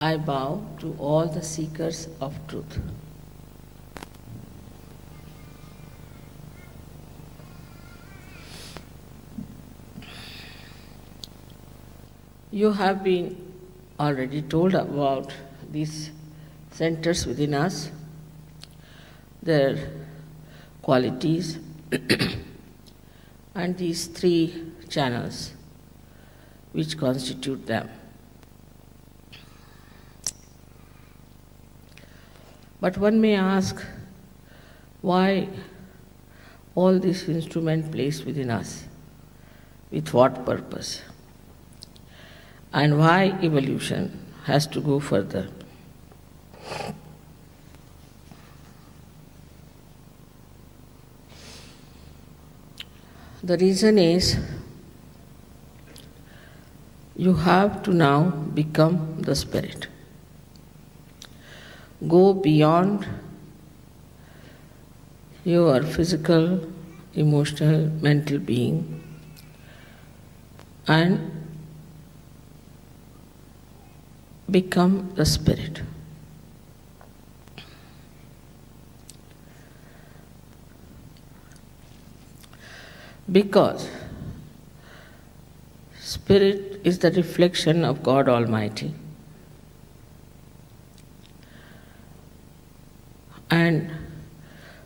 I bow to all the seekers of truth. You have been already told about these centers within us, their qualities, and these three channels which constitute them. But one may ask, why all this instrument placed within us? With what purpose? And why evolution has to go further? The reason is, you have to now become the spirit. Go beyond your physical, emotional, mental being and become the spirit. Because spirit is the reflection of God Almighty. And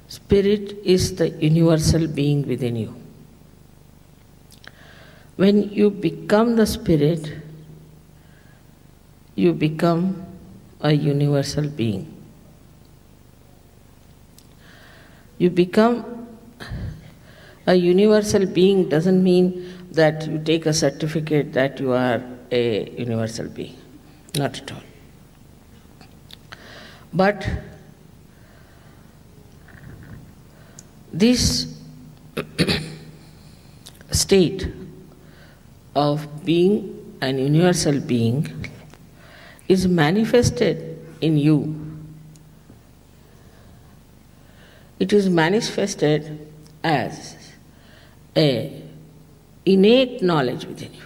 spirit is the universal being within you. When you become the spirit, you become a universal being. You become a universal being doesn't mean that you take a certificate that you are a universal being. Not at all. But this state of being an universal being is manifested in you. It is manifested as a innate knowledge within you.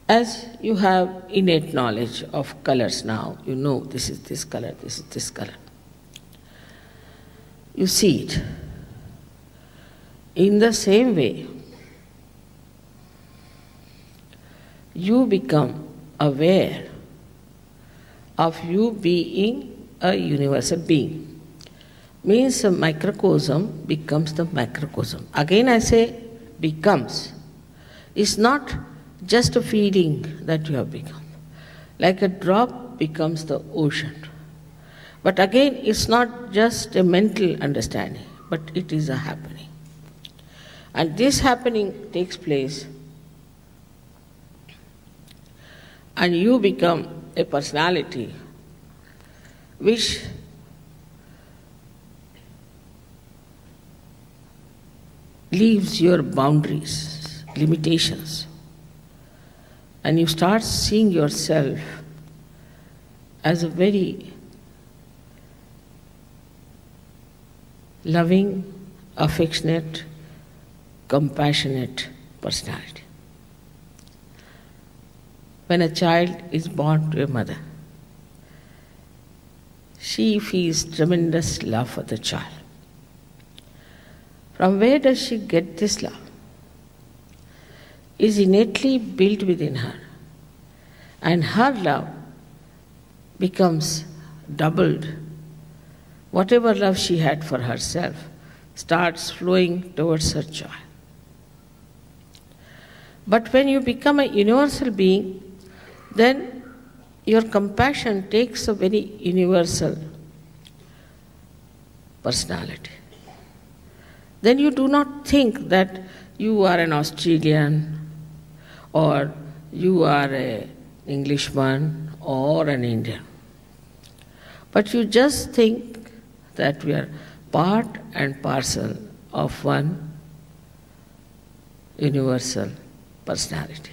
As you have innate knowledge of colors now, you know this is this color, this is this color. You see it. In the same way, you become aware of you being a universal being. Means a microcosm becomes the macrocosm. Again I say becomes. It's not just a feeling that you have become. Like a drop becomes the ocean. But again, it's not just a mental understanding, but it is a happening. And this happening takes place, and you become a personality which leaves your boundaries, limitations, and you start seeing yourself as a very loving, affectionate, compassionate personality. When a child is born to a mother, she feels tremendous love for the child. From where does she get this love? It is innately built within her, and her love becomes doubled. Whatever love she had for herself starts flowing towards her child. But when you become a universal being, then your compassion takes a very universal personality. Then you do not think that you are an Australian or you are an Englishman or an Indian. But you just think that we are part and parcel of one universal personality.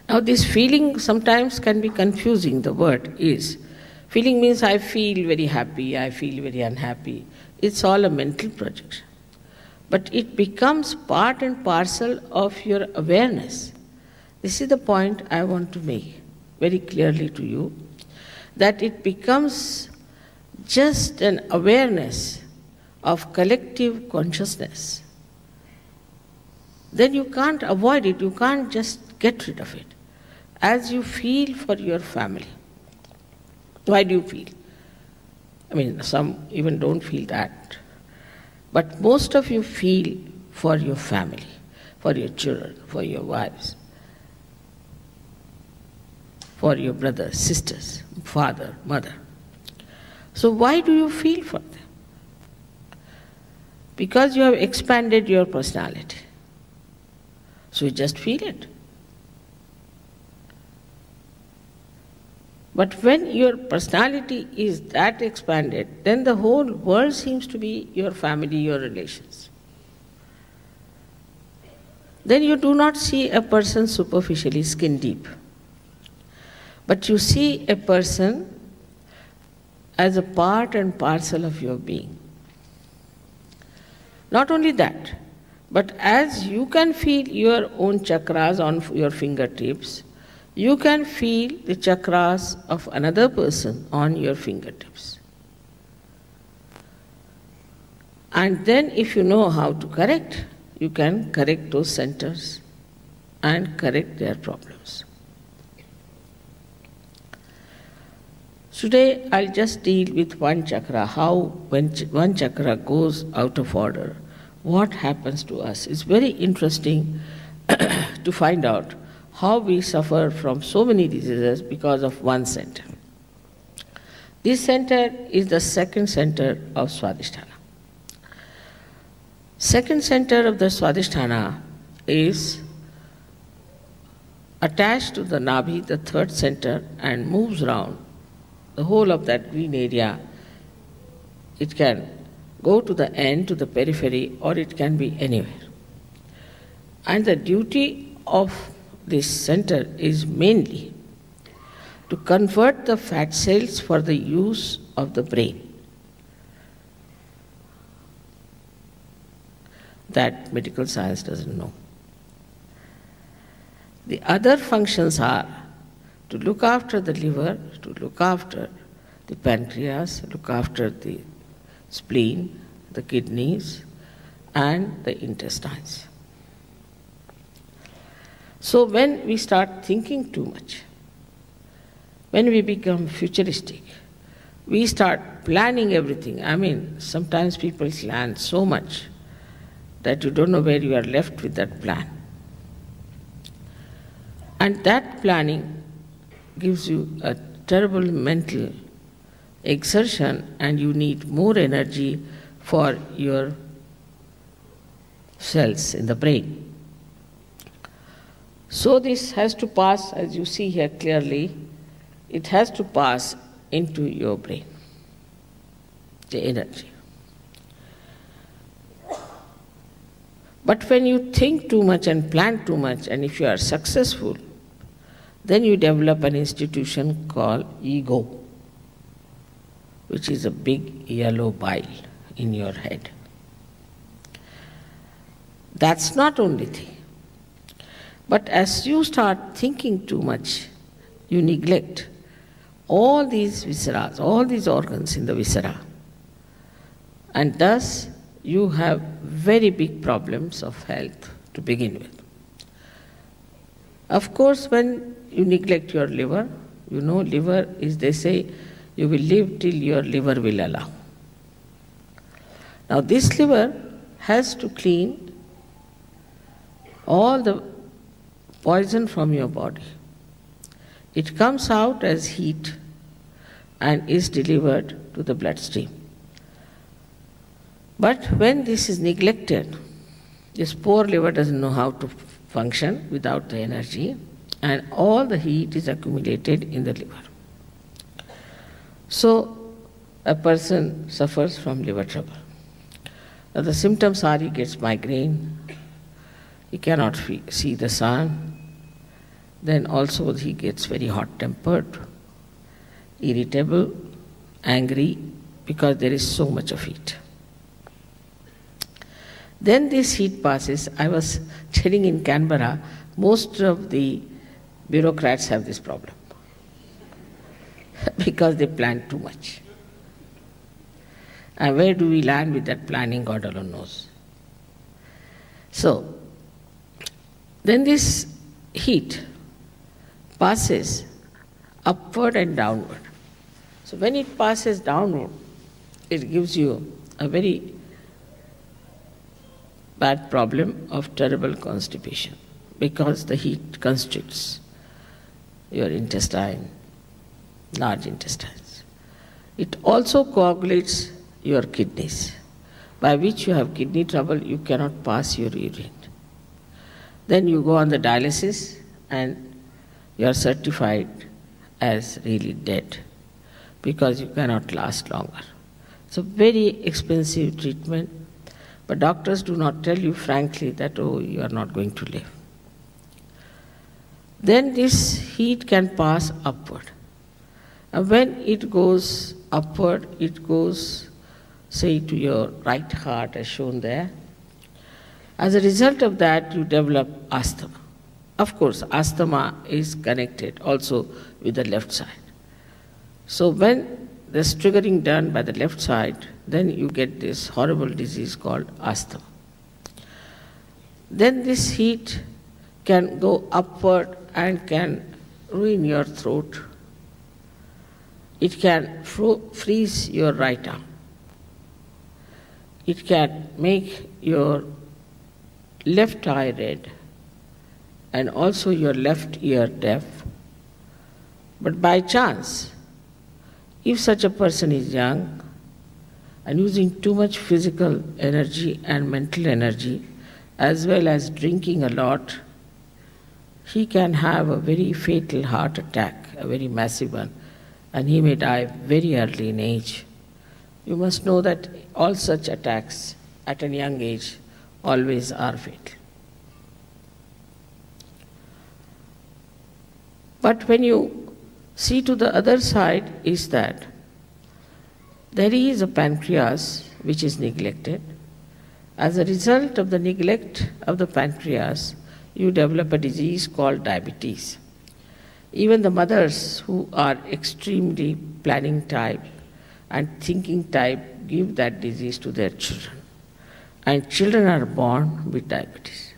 Now this feeling sometimes can be confusing, the word is. Feeling means I feel very happy, I feel very unhappy. It's all a mental projection. But it becomes part and parcel of your awareness. this is the point I want to make very clearly to you, that it becomes just an awareness of collective consciousness. Then you can't avoid it, you can't just get rid of it. As you feel for your family. Why do you feel? I mean, some even don't feel that. But most of you feel for your family, for your children, for your wives, for your brothers, sisters, father, mother. So why do you feel for them? Because you have expanded your personality. So you just feel it. But when your personality is that expanded, then the whole world seems to be your family, your relations. Then you do not see a person superficially, skin deep. But you see a person as a part and parcel of your being. Not only that, but as you can feel your own chakras on your fingertips, you can feel the chakras of another person on your fingertips. And then if you know how to correct, you can correct those centers and correct their problems. Today I'll just deal with one chakra, how when one chakra goes out of order, what happens to us. It's very interesting to find out how we suffer from so many diseases because of one center. This center is the second center of Swadhisthana. Second center of the Swadhisthana is attached to the Nabhi, the third center, and moves around the whole of that green area. It can go to the end, to the periphery, or it can be anywhere. And the duty of this center is mainly to convert the fat cells for the use of the brain. That medical science doesn't know. The other functions are to look after the liver, to look after the pancreas, look after the spleen, the kidneys, and the intestines. So when we start thinking too much, when we become futuristic, we start planning everything. I mean, sometimes people plan so much that you don't know where you are left with that plan. And that planning gives you a terrible mental exertion, and you need more energy for your cells in the brain. So this has to pass, as you see here clearly, it has to pass into your brain, the energy. But when you think too much and plan too much, and if you are successful, then you develop an institution called ego, which is a big yellow bile in your head. That's not only thing. But as you start thinking too much, you neglect all these visceras, all these organs in the viscera. And thus, you have very big problems of health to begin with. Of course, when you neglect your liver, you know, liver is, they say, you will live till your liver will allow. Now, this liver has to clean all the poison from your body. It comes out as heat and is delivered to the bloodstream. But when this is neglected, this poor liver doesn't know how to function without the energy, and all the heat is accumulated in the liver. So a person suffers from liver trouble. Now the symptoms are he gets migraine, he cannot see the sun, then also he gets very hot-tempered, irritable, angry, because there is so much of heat. Then this heat passes. I was telling in Canberra, most of the Bureaucrats have this problem because they plan too much. And where do we land with that planning, God alone knows. So, then this heat passes upward and downward. So when it passes downward, it gives you a very bad problem of terrible constipation because the heat constricts your intestine, large intestines. It also coagulates your kidneys, by which you have kidney trouble, you cannot pass your urine. Then you go on the dialysis and you are certified as really dead because you cannot last longer. It's a very expensive treatment, but doctors do not tell you frankly that, oh, you are not going to live. Then this heat can pass upward. And when it goes upward, it goes, say, to your right heart as shown there. As a result of that, you develop asthma. Of course, asthma is connected also with the left side. So when there's triggering done by the left side, then you get this horrible disease called asthma. Then this heat can go upward and can ruin your throat. It can freeze your right arm. It can make your left eye red and also your left ear deaf. But by chance, if such a person is young and using too much physical energy and mental energy, as well as drinking a lot, he can have a very fatal heart attack, a very massive one, and he may die very early in age. You must know that all such attacks at a young age always are fatal. But when you see to the other side is that there is a pancreas which is neglected. As a result of the neglect of the pancreas, you develop a disease called diabetes. Even the mothers who are extremely planning type and thinking type give that disease to their children. And children are born with diabetes.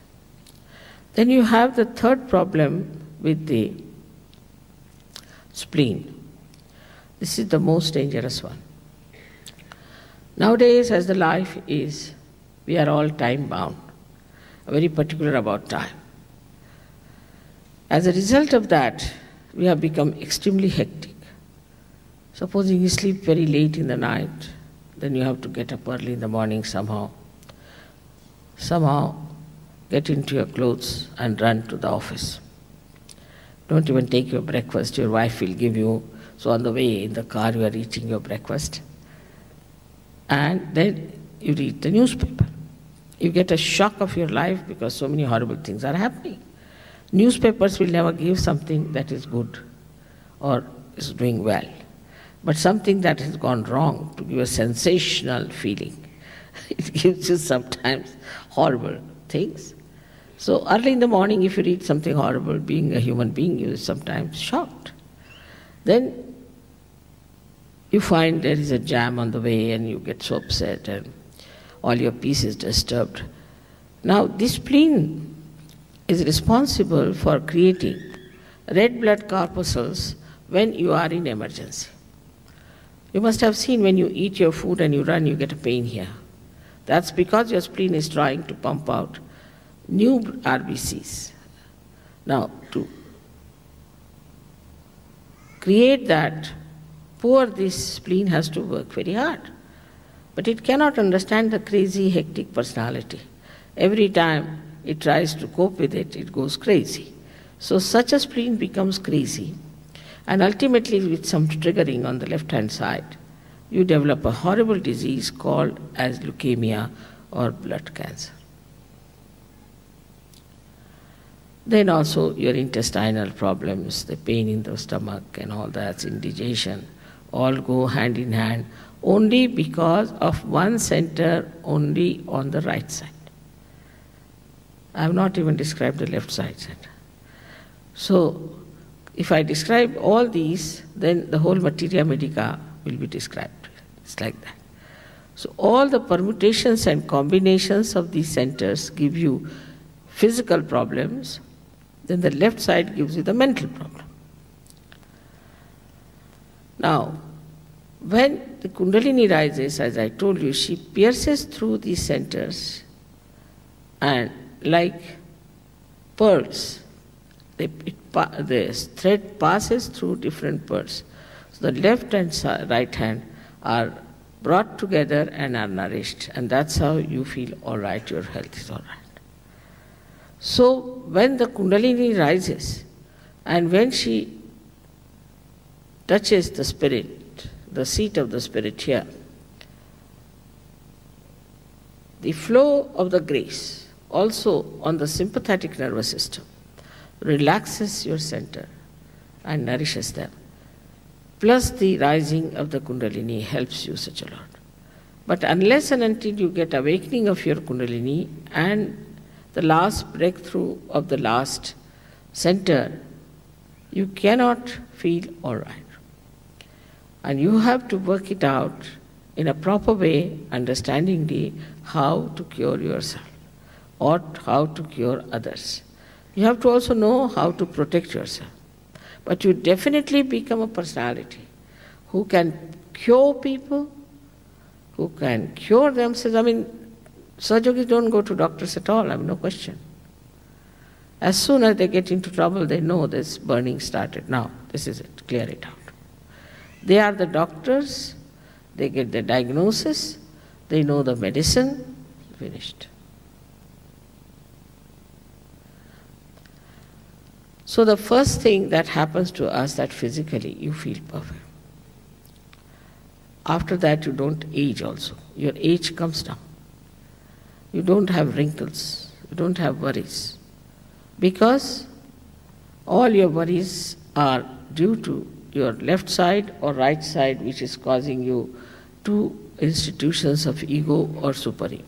Then you have the third problem with the spleen. This is the most dangerous one. Nowadays, as the life is, we are all time bound, very particular about time. As a result of that, we have become extremely hectic. Supposing you sleep very late in the night, then you have to get up early in the morning somehow get into your clothes and run to the office. Don't even take your breakfast, your wife will give you. So on the way in the car you are eating your breakfast. And then you read the newspaper. You get a shock of your life because so many horrible things are happening. Newspapers will never give something that is good or is doing well, but something that has gone wrong to give a sensational feeling. It gives you sometimes horrible things. So early in the morning, if you read something horrible, being a human being, you are sometimes shocked. Then you find there is a jam on the way and you get so upset and all your peace is disturbed. Now this spleen is responsible for creating red blood corpuscles when you are in emergency. You must have seen when you eat your food and you run, you get a pain here. That's because your spleen is trying to pump out new RBCs. Now, to create that, this spleen has to work very hard. But it cannot understand the crazy, hectic personality. Every time it tries to cope with it, it goes crazy. So such a spleen becomes crazy, and ultimately with some triggering on the left-hand side, you develop a horrible disease called as leukemia or blood cancer. Then also your intestinal problems, the pain in the stomach and all that, indigestion, all go hand in hand only because of one center only on the right side. I have not even described the left side center. So If I describe all these, then the whole materia medica will be described. It's like that. So all the permutations and combinations of these centers give you physical problems, then the left side gives you the mental problem. Now, when the Kundalini rises, as I told you, she pierces through these centers and like pearls, the thread passes through different pearls. So the left and right hand are brought together and are nourished, and that's how you feel all right, your health is all right. So when the Kundalini rises and when she touches the spirit, the seat of the spirit here, the flow of the grace also on the sympathetic nervous system relaxes your center and nourishes them. Plus the rising of the Kundalini helps you such a lot. But unless and until you get awakening of your Kundalini and the last breakthrough of the last center, you cannot feel all right. And you have to work it out in a proper way, understandingly, how to cure yourself or how to cure others. You have to also know how to protect yourself. But you definitely become a personality who can cure people, who can cure themselves. I mean, Sahajogis don't go to doctors at all, I have no question. As soon as they get into trouble, they know this burning started. Now, this is it, clear it out. They are the doctors, they get the diagnosis, they know the medicine, finished. So the first thing that happens to us that physically you feel perfect. After that you don't age also. Your age comes down. You don't have wrinkles, you don't have worries. Because all your worries are due to your left side or right side, which is causing you two institutions of ego or superego.